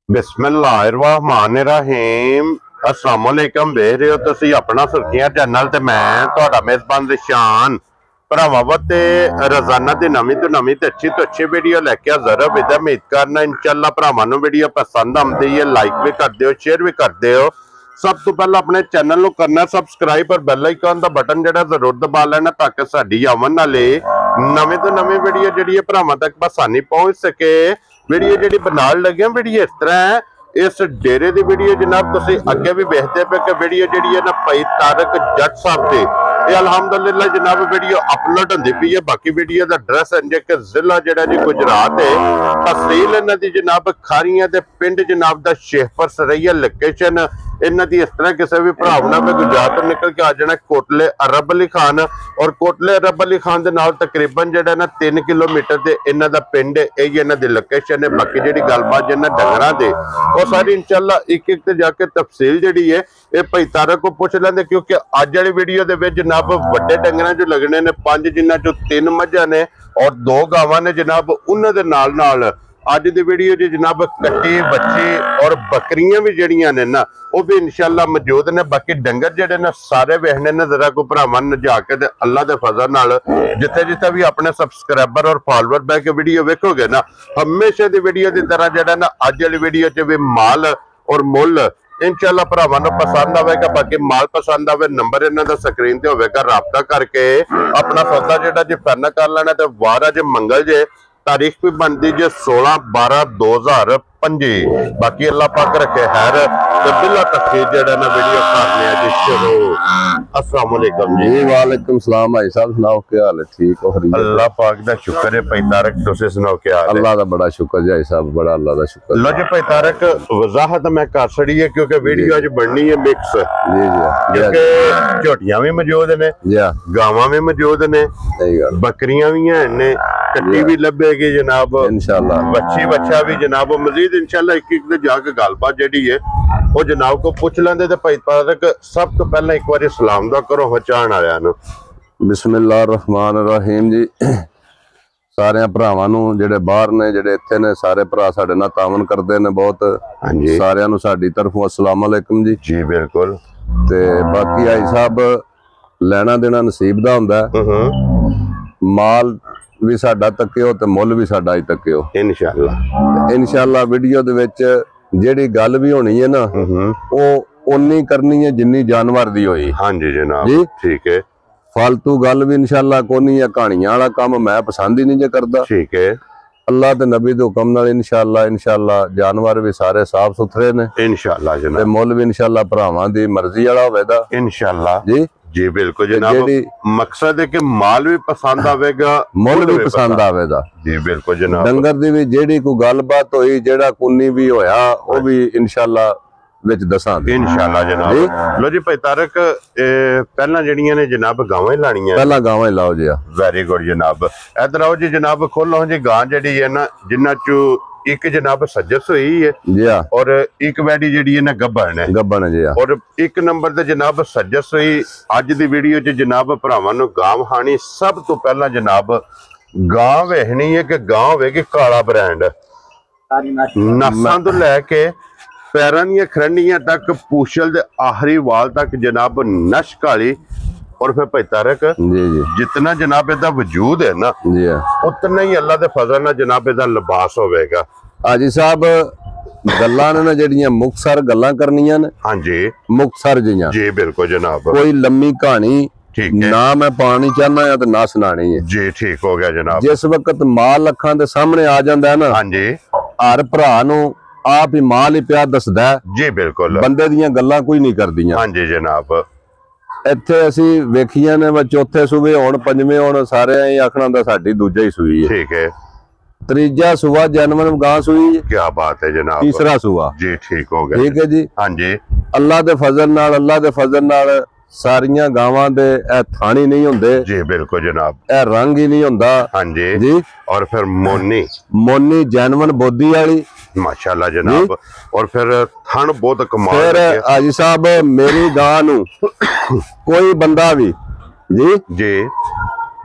बिस्मिल्लाहिर्रहमानिर्रहीम अस्सलाम वालेकुम। देख रहे हो तुसी अपना सुर्खियां चैनल ते मैं तुहाडा मेजबान रिशान भरावां ते रोजाना दी नवीं तो नवीं ते अच्छी वीडियो लेके हाजिर हो। उम्मीद करना इंशाअल्लाह भरावां नूं वीडियो पसंद आउंदी है, लाइक भी कर दिओ, शेयर भी कर दिओ। सब तो पहले अपने चैनल नूं करना सबसक्राइब और बेल आइकन दा बटन जेड़ा जरूर दबा लेना ताकि साडी आवन वाली नवीं तो नवीं वीडियो जेड़ी है भरावां तक आसानी पहुंच सके। वीडियो जी बनाने लगे वीडियो इस तरह है, इस डेरे की वीडियो जनाब तुसी अगे भी देखते पे कि वीडियो जी है ना भाई तारक जट साहब की ये अलहमदुलिल्लाह जनाब वीडियो अपलोड होती पई है। बाकी वीडियो का एड्रैस है कि जिला जड़ा जी गुजरात है, तहसील इन्हां दी जनाब खारियां ते पिंड जनाब दा शेखपुर सरैया लोकेशन इन्हां दी इस तरह किसी भी भरावना में गुजरात तो निकल के आ जाना कोटले अरब अली खान और कोटले अरब अली खान दे नाल तकरीबन जड़ा ना 3 किलोमीटर ते इन्हां दा पिंड है, यही इन्हां दी लोकेशन है। बाकी जिहड़ी गलबात जिन्हां डंगरां दे वो सारी इंशाअल्लाह एक एक ते जाके तफसील जिहड़ी है ये भाई तारक को पूछ लेंदे, क्योंकि अज वाली वीडियो दे विच जनाब वड्डे डंगरां जो लगने ने 5 जिन्हां चों 3 मझां ने और 2 गावां ने जनाब। उन्हां दे नाल नाल अज दी वीडियो जी जनाब कट्टी बच्ची और बकरियां भी जड़ियां ने ना वो भी इंशाअल्लाह मौजूद ने। बाकी डंगर जेडे ने सारे वेखने ने जरा को भरावां ने जाके ते अल्लाह दे फजल नाल जिथे जिथे भी अपने सबसक्राइबर और फॉलोअर बैठ के वीडियो वेखोगे ना हमेशा दी वीडियो की तरह जेड़ा ना अज वाली वीडियो च भी माल और मुल इंशाअल्लाह भरावां नूं पसंद आवेगा। बाकी माल पसंद आवे नंबर इन्हां दा स्क्रीन ते होवेगा, राबता करके अपना सौदा जेड़ा जी फाइनल कर लेना। ते वार अज मंगल जे तारीख भी बनती जे 16/12/2025। बाकी अल्लाह पाक रखे खैर ते बिला तखीर जेड़ा ना वीडियो करने जी शुरू। अस्सलाम वालेकुम जी। वालेकुम सलाम भाई साहब, सुनाओ क्या हाल है? ठीक हो? अल्लाह पाक दा शुक्र है। भाई तारक तुसी सुनाओ क्या हाल है? अल्लाह दा बड़ा शुक्र जी भाई साहब, बड़ा अल्लाह दा शुक्र। लो जी भाई तारक वजाहत मैं कर छड़ी है क्योंकि वीडियो आज बननी है मिक्स जी जी, क्योंकि झोटियां भी मौजूद ने, गावां भी मौजूद ने, बकरियां भी हैं ने, कट्टी भी लभेगी जनाब इंशाअल्लाह, बच्ची बच्चा भी जनाब। मजीद इंशाअल्लाह एक एक जाके गलबात जेडी है वो जनाब को पूछ लेंदे। ते भाई तारक सब तो पहले एक बार सलाम दा करो पहचान आया नु। बिस्मिल्लाहिर्रहमानिर्रहीम जी। सारे भरावां नूं जेडे बाहर ने जेडे इत्थे ने सारे भरा साडे नाल तावन करदे ने बहुत। हां जी, सारियां नूं साडी तरफों अस्सलाम वालेकुम जी। जी बिल्कुल। ते बाकी भाई साहब लेना देना नसीब दा हुंदा है, माल भी साडा तक्किओ ते मुल भी साडा ही तक्किओ इंशाअल्लाह। इंशाअल्लाह वीडियो दे विच जेड़ी गल भी होनी है ना वो उन्नी करनी है जिन्नी जानवर दी होई। हां जी जनाब जी ठीक है। फालतू गल भी इंशाअल्लाह कोनी है, कहानियां वाला काम मैं पसंद ही नहीं जे करदा। ठीक है। अल्लाह ते नबी दे हुक्म नाल इंशाअल्लाह जानवर भी सारे साफ सुथरे ने इंशाअल्लाह जनाब, ते मुल भी इंशाअल्लाह भरावां दी मर्जी वाला होवेगा इंशाअल्लाह जी। जी बिल्कुल जनाब, मकसद है कि माल भी पसंद आवेगा, मुल भी पसंद आवेगा। जी बिल्कुल जनाब। डंगर दी भी जेड़ी कोई गलबात होई जेड़ा कुन्नी भी होया वो भी इंशाअल्लाह विच दसांगे इंशाअल्लाह जनाब। लो जी भाई तारक पहला जड़ियां ने जनाब गावां लाणियां, पहला गावां लाओ जी। वेरी गुड जनाब। इधर आओ जी जनाब, खोलो जी गां जेड़ी है ना जिन्ना चू एक जनाब सजस हुई है जी और एक वैडी जेडी है ना गब्बन है जी और एक नंबर ते जनाब सजस हुई। अज दी वीडियो च जनाब भरावां नूं गां हानी सब तो पहला जनाब गां वेखनी है कि गां होवेगी काला ब्रांड, नसां तो लैके पैरां दी खरंडियां तक पूछल दे आखिरी वाल तक जनाब नश काली। और फिर भाई तारक जी जी जितना जनाब इहदा वजूद है ना जी उतना ही अल्लाह दे फजल नाल जनाब इहदा लिबास होवेगा। हाजी साहब गल्लां ने ना जेड़ियां मुख्तसर गल्लां करनियां ने। हां जी मुख्तसर जियां जी बिल्कुल जनाब, कोई लम्मी कहानी ठीक है ना मैं पानी चाहना है तो ना सुनानी है जी। ठीक हो गया जनाब। जिस वक्त माल अखां दे सामने आ जांदा है ना हां जी हर भरा नूं आप ही माल ही प्यार दसदा है जी बिल्कुल, बंदे दियां गल्लां कोई नहीं करदियां। हां जी जनाब। इत्थे असी वेखियां ने चौथे सूबे होण पंजवें होण सारे ही आखना दा साडी दूजा ही सूई है। ठीक है। तीजा सूआ जनमन गां सूई। क्या बात है जनाब। तीसरा सूआ जी ठीक हो गया। ठीक है जी। हां जी अल्लाह दे फजल नाल सारियां गावां दे थानी नहीं हुंदे जी बिल्कुल जनाब, रंग ही नहीं हुंदा। हां जी जी। और फिर मोनी जैनवन बोदी वाली माशाल्लाह जनाब और फिर थन बहुत कमाल। फिर हाजी साहब मेरी गां नूं कोई बंदा भी जी जी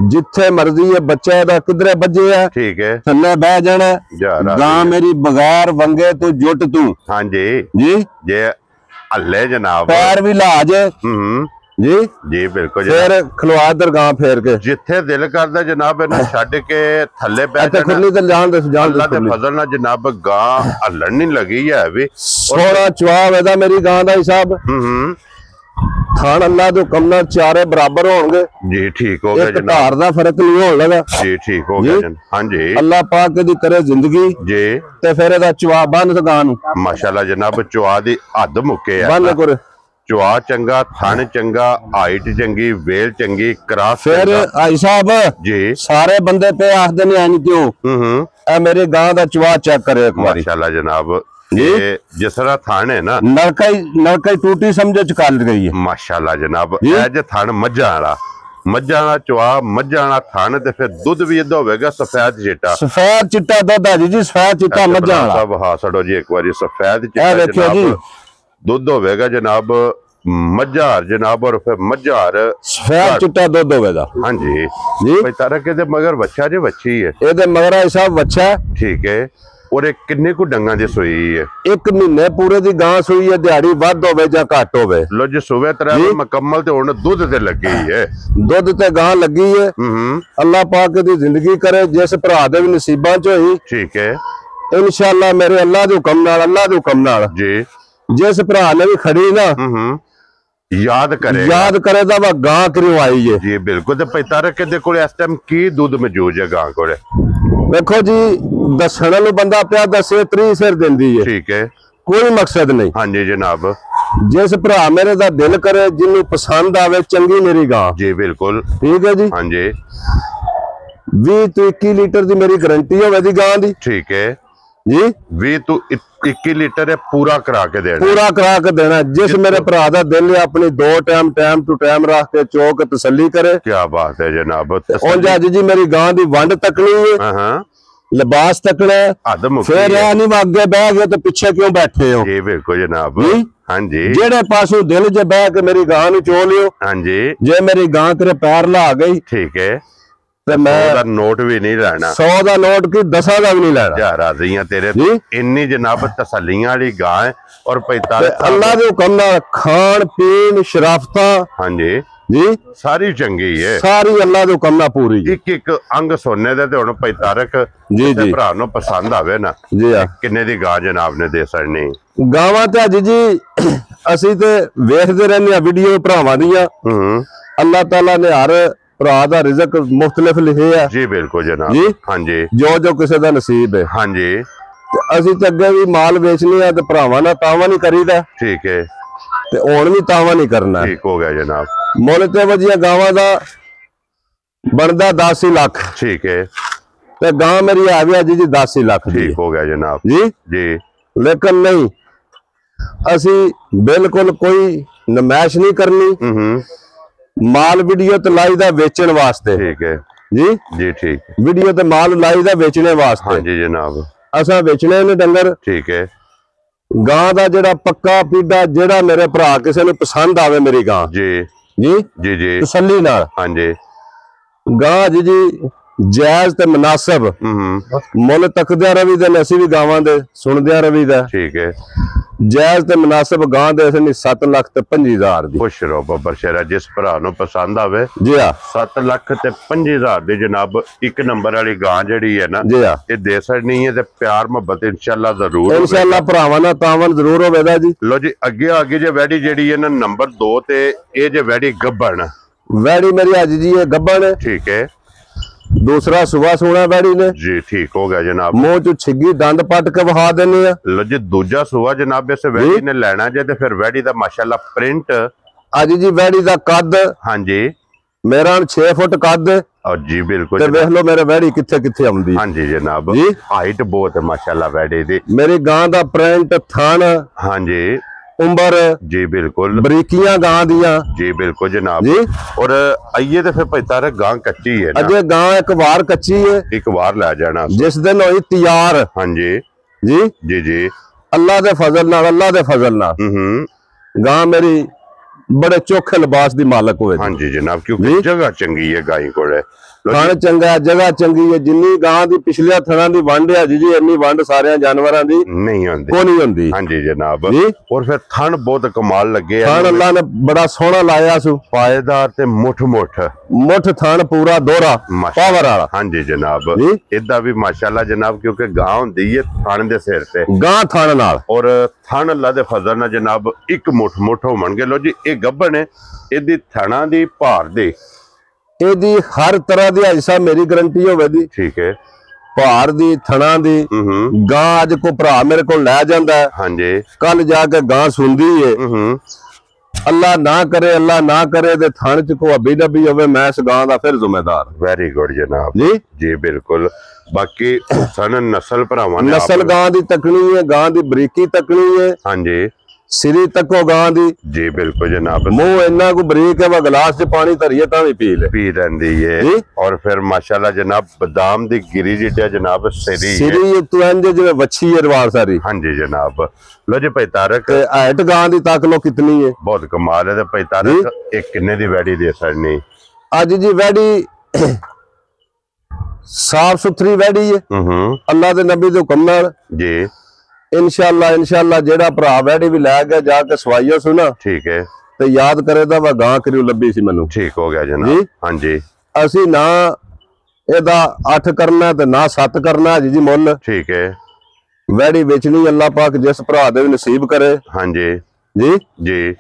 ਜਿੱਥੇ ਮਰਜ਼ੀ ਹੈ ਬੱਚਾ ਦਾ ਕਿਧਰੇ ਵੱਜੇ ਹੈ, ਠੀਕ ਹੈ, ਥੱਲੇ ਬਹਿ ਜਾਣਾ। ਗਾਂ ਮੇਰੀ ਬਗੈਰ ਵੰਗੇ ਤੂੰ ਜੁੱਟ ਤੂੰ। ਹਾਂਜੀ ਜੀ, ਜੇ ਹੱਲੇ ਜਨਾਬ ਪੈਰ ਵੀ ਲਾ ਜੇ ਜੀ ਜੀ ਬਿਲਕੁਲ ਫਿਰ ਖਲਵਾ ਦਰਗਾਹ ਫੇਰ ਕੇ ਜਿੱਥੇ ਦਿਲ ਕਰਦਾ ਜਨਾਬ ਇਹਨੂੰ ਛੱਡ ਕੇ ਥੱਲੇ ਬਹਿ ਜਾਣਾ। ਖੁਰਲੀ ਤੇ ਜਾਣ ਦੇ ਅੱਲਾ ਦੇ ਫਜ਼ਲ ਨਾਲ ਜਨਾਬ ਗਾਂ ਹੱਲਣ ਨਹੀਂ ਲੱਗੀ ਹੈ ਵੀ ਸੋਹਣਾ ਚਵਾਬ ਇਹਦਾ ਮੇਰੀ ਗਾਂ ਦਾ ਹਿਸਾਬ। ਖਾਣ ਅੱਲਾ ਦੇ ਹੁਕਮ ਨਾਲ ਚਾਰੇ ਬਰਾਬਰ ਹੋਣਗੇ ਜੀ। ਠੀਕ ਹੋ ਗਿਆ ਜਨਾਬ, ਧਾਰ ਦਾ ਫਰਕ ਨਹੀਂ ਹੋਣ ਲੱਗਾ ਜੀ। ਠੀਕ ਹੋ ਗਿਆ ਹਾਂਜੀ। ਅੱਲਾ ਪਾਕ ਦੀ ਕਰੇ ਜ਼ਿੰਦਗੀ ਜੀ ਤੇ ਫਿਰ ਇਹਦਾ ਚਵਾ ਬੰਨ ਗਾਂ ਨੂੰ। ਮਾਸ਼ਾਅੱਲਾ ਜਨਾਬ ਚਵਾ ਦੀ ਹੱਦ ਮੁੱਕੇ ਆ। ਬੰਨ ਕਰ ਚਵਾ ਚੰਗਾ, ਥਣ ਚੰਗਾ, ਹਾਈਟ ਚੰਗੀ, ਵੇਲ ਚੰਗੀ, ਕਰਾਸ ਫਿਰ ਆਈ ਸਾਹਿਬ ਜੀ ਸਾਰੇ ਬੰਦੇ पे ਆਖਦੇ ਨੇ ਐਨੀ ਕਿਉਂ। ਇਹ ਮੇਰੇ ਗਾਂ ਦਾ ਚਵਾ ਚੈੱਕ ਕਰੇ ਇੱਕ ਵਾਰੀ। ਮਾਸ਼ਾਅੱਲਾ ਜਨਾਬ ये जिस तरह थान है ना नलका टूटी समझो चकाल गई है। माशाल्लाह जनाब ऐ थान मज्झा वाला चवा मज्झा वाला थान ते फिर दुध भी इदा होवेगा सफेद चिट्टा दुध है जी सफेद चिट्टा मज्झा वाला। सब हां छड़ो जी एक बारी सफेद चिट्टा जनाब दुध होवेगा जनाब मज्झार जनाब और फिर मज्झार सफेद चिट्टा दुध होवेगा। हां जी जी भाई तारा के दे मगर बच्चा जे बच्ची है एदे मगर है साहब बच्चा ठीक है। और किन्ने को डंगा दी सोई है? एक महीने पूरे दी गां सोई है, दिहाड़ी वध होवे जां घट होवे। लो जी सुबह तरह मुकम्मल ते हुन दूध ते लगी है, दूध ते गां लगी है। अल्लाह पाक दी जिंदगी करे जिस भरा दे भी नसीबां च होई ठीक है इंशाअल्लाह मेरे अल्लाह दे हुक्म नाल जी। जिस भरा ने भी खड़ी ना याद करे दा वा गां क्यों आई है जी। बिल्कुल ते पैता रखे दे कोल इस टाइम की दूध मौजूद है गां कोल? देखो जी दसण वाला बंदा पिया दसे 30 सिर दिंदी है ठीक है, कोई मकसद नहीं। हाँ जी जनाब जिस भरा मेरे दा दिल करे जिन्नू पसंद आवे चंगी मेरी गां जी बिल्कुल ठीक है जी। हाँ जी 20 तो 21 लीटर दी मेरी गारंटी होवे दी गां दी ठीक है जी। 20 तो 21 लीटर है पूरा करा के देना जिस मेरे भरा दा दिल है अपनी 2 टाइम टू टाइम रख के चौक तसल्ली करे। क्या बात है जनाब। उंज अज जी मेरी गां दी वंड तकनी है, लिबास तकना है, फिर नहीं अगे बह गए तो पीछे क्यों बैठे हो जी। बिल्कुल जनाब हाँ जी जेड़े पासों दिल च बह के मेरी गां नू चो लियो। हाँ जी जे मेरी गां तेरे पैर ला गई ठीक है ते मैं 100 दा नोट भी नहीं लेना, 100 दा नोट की 10 दा भी नहीं लेना। जा राज़ियां तेरे इन्नी जनाब तसल्लियां वाली गां है और 45 अल्लाह दे हुक्म नाल खान पीन शराफता हाँ जी जी सारी चंगी है, सारी अल्लाह दे हुक्म नाल पूरी। एक अंग सोने दे ते हुण 45 जी जी भरा नूं पसंद आवे ना जी किन्ने दी गां जनाब ने दे सड़नी। गावां ते अज जी असीं ते वेखदे रहने आ वीडियो भरावां दियां। अल्लाह ताला ने हर भरा दा रिज़क मुख्तलिफ लिखे है जी। बिल्कुल जनाब जी हाँ जी जो किसी दा नसीब है हाँ जी। असीं ते अगे भी माल बेचने आ ते भरावां नाल तावा नहीं करीदा ठीक है ते हुण भी तावा नहीं करना ठीक हो गया जनाब। मुल ते वजिया गावां दा बनदा 10 लाख ठीक है ते गां मेरी आ गया जी 10 लाख ठीक हो गया जनाब जी जी। लेकिन नहीं असीं बिल्कुल कोई नमैश नहीं करनी, माल वीडियो ते लाई दा बेचण वास्ते ठीक है जी जी ठीक वीडियो ते माल लाई दा बेचने वास्ते हाँ जी जनाब। असा बेचने ने डंगर ठीक है गां दा जेड़ा पक्का पीड़ा जेड़ा मेरे भरा किसी ने पसंद आवे मेरी गां जी जी जी जी तसल्ली नाल हाँ जी। गां जी जायज ते मुनासिब मुल तकदे रवी दे असीं भी गावां दे सुनदे रवी दा ठीक है। जायज ते मुनासिब गां दे असीं 7 लाख ते 25,000 दी। खुश रहो बब्बर शेरा जिस भरा नूं पसंद आवे जी हां 7 लाख ते 25,000 दी जनाब एक नंबर वाली गां जेड़ी है ना जी हां ये दे सड़नी है ते प्यार मोहब्बत इंशाअल्लाह जरूर इंशाअल्लाह भरावां नाल तावन जरूर होवेगा जी। लो जी अगे जे वैडी जेड़ी है ना नंबर 2 ते ये जे वैडी गब्बन वैडी मेरी अज जी ये गब्बन ठीक है। दूसरा सुबह सोना वैडी ने जी ठीक हो गया जनाब। मुंह चो छिगी दंद पट के वहा देने लो जी दूजा सुबह जनाब इस वैडी ने लेना जे ते फिर वैडी दा माशाल्लाह प्रिंट अज जी वैडी दा कद हाँ जी मेरा 6 फुट कद और जी बिल्कुल ते देख लो मेरे वैडी किथे किथे आउंदी हाँ जी जनाब जी। हाइट बहुत है माशाल्लाह वैडी दी। मेरी गां दा प्रिंट थन हाँ जी उम्र जी बिल्कुल बरीकियां गां दियां जी बिल्कुल जनाब जी। और आइए तो फिर पैता गां कच्ची है ना अजे गां एक बार कच्ची है एक बार ला जाना जिस दिन हुई तैयार हाँ जी जी जी जी अल्लाह दे फजल नाल गां मेरी बड़े चोखे लिबास दी मालक हुए हाँ जी जनाब क्योंकि जगह चंगी है गाय को ਥਣ ਚੰਗਾ, ਜਗ੍ਹਾ ਚੰਗੀ ਹੈ। ਜਿੰਨੀ ਗਾਂ ਦੀ ਪਿਛਲੇ ਥਣਾਂ ਦੀ ਵੰਡ ਹੈ ਜੀ ਇੰਨੀ ਵੰਡ ਸਾਰਿਆਂ ਜਾਨਵਰਾਂ ਦੀ ਨਹੀਂ ਹੁੰਦੀ, ਕੋਈ ਨਹੀਂ ਹੁੰਦੀ। ਹਾਂਜੀ ਜਨਾਬ। ਔਰ ਫਿਰ ਥਣ ਬਹੁਤ ਕਮਾਲ ਲੱਗੇ, ਥਣ ਅੱਲਾ ਨੇ ਬੜਾ ਸੋਹਣਾ ਲਾਇਆ ਸੂ, ਪਾਏਦਾਰ ਤੇ ਮੁੱਠ ਥਣ ਪੂਰਾ ਦੋਹਰਾ ਪਾਵਰ ਵਾਲਾ। ਹਾਂਜੀ ਜਨਾਬ। ਇਦਾਂ ਵੀ ਮਾਸ਼ਾਅੱਲਾ ਜਨਾਬ, ਕਿਉਂਕਿ ਗਾਂ ਹੁੰਦੀ ਹੈ ਥਣ ਦੇ ਸਿਰ ਤੇ, ਗਾਂ ਥਣ ਨਾਲ, ਔਰ ਥਣ ਅੱਲਾ ਦੇ ਫਜ਼ਲ ਨਾਲ ਜਨਾਬ ਇੱਕ ਮੁੱਠ ਹੋਣਗੇ। ਲੋ ਜੀ ਇਹ ਗੱਭਣ ਹੈ, ਇਹਦੀ ਥਣਾਂ ਦੀ ਭਾਰ ਦੀ, ਇਹਦੀ ਹਰ ਤਰ੍ਹਾਂ ਦੀ ਹਾਜੀ ਸਾਹਿਬ ਮੇਰੀ ਗਰੰਟੀ ਹੋਵੇ ਦੀ। ਠੀਕ ਹੈ। ਭਾਰ ਦੀ, ਥਣਾਂ ਦੀ। ਗਾਂ ਅੱਜ ਕੋ ਭਰਾ ਮੇਰੇ ਕੋਲ ਲੈ ਜਾਂਦਾ, ਹਾਂਜੀ, ਕੱਲ ਜਾ ਕੇ ਗਾਂ ਸੁਣਦੀ ਏ, ਅੱਲਾ ਨਾ ਕਰੇ ਤੇ ਥਣ ਚ ਕੋ ਅਬੀ ਨਬੀ ਹੋਵੇ, ਮੈਂ ਇਸ ਗਾਂ ਦਾ ਫਿਰ ਜ਼ਿੰਮੇਦਾਰ। ਵੈਰੀ ਗੁੱਡ ਜਨਾਬ ਜੀ। ਜੀ ਬਿਲਕੁਲ। ਬਾਕੀ ਸਨ ਨਸਲ ਭਰਾਵਾਂ ਨੇ, ਨਸਲ ਗਾਂ ਦੀ ਤਕਣੀ ਹੈ, ਗਾਂ ਦੀ ਬਰੀਕੀ ਤਕਣੀ ਹੈ। ਹਾਂਜੀ। ਸਿਰੀ ਤੱਕੋ ਗਾਂ ਦੀ। ਜੀ ਬਿਲਕੁਲ ਜਨਾਬ। ਮੂੰਹ ਇੰਨਾ ਕੋ ਬਰੀਕ ਹੈ, ਵਾ ਗਲਾਸ ਚ ਪਾਣੀ ਧਰੀਏ ਤਾਂ ਵੀ ਪੀ ਲੈਂਦੀ ਹੈ। ਔਰ ਫਿਰ ਮਾਸ਼ਾਅੱਲਾ ਜਨਾਬ ਬਦਾਮ ਦੀ ਗਿਰੀ ਜਿਹਾ ਜਨਾਬ ਸਿਰੀ ਤੂੰ ਇੰਜ ਜਿਵੇਂ ਵੱਛੀ ਹੈ ਰਵਾਲ ਸਾਰੀ। ਹਾਂਜੀ ਜਨਾਬ। ਲੋ ਜੀ ਭਾਈ ਤਾਰਕ, ਹਾਈਟ ਗਾਂ ਦੀ ਤੱਕ ਲੋ ਕਿਤਨੀ ਹੈ, ਬਹੁਤ ਕਮਾਲ ਹੈ। ਤੇ ਭਾਈ ਤਾਰਕ ਇਹ ਕਿੰਨੇ ਦੀ ਵੈੜੀ ਦੇ ਸੜਨੀ ਅੱਜ ਜੀ? ਵੈੜੀ ਸਾਫ ਸੁਥਰੀ ਵੈੜੀ ਹੈ, ਅੱਲਾ ਦੇ ਨਬੀ ਦੇ ਹੁਕਮ ਨਾਲ ਜੀ। ਇਨਸ਼ਾਅੱਲਾ ਜਿਹੜਾ ਭਰਾ ਵੈੜੀ ਵੀ ਲੈ ਗਿਆ ਜਾ ਕੇ ਸਵਾਈਓ ਸੁਣਾ, ਠੀਕ ਹੈ, ਤੇ ਯਾਦ ਕਰੇਦਾ ਵਾ ਗਾਂ ਕਰਿਓ ਲੱਭੀ ਸੀ ਮੈਨੂੰ। ਠੀਕ ਹੋ ਗਿਆ ਜਨਾਬ। ਹਾਂਜੀ। ਅਸੀਂ ਨਾ ਇਹਦਾ 8 ਕਰਨਾ ਤੇ ਨਾ 7 ਕਰਨਾ ਜੀ ਮੁੱਲ। ਠੀਕ ਹੈ। ਵੈੜੀ ਵੇਚਣੀ ਅੱਲਾ ਪਾਕ ਜਿਸ ਭਰਾ ਦੇ ਵੀ ਨਸੀਬ ਕਰੇ। ਹਾਂਜੀ ਜੀ। ਜੀ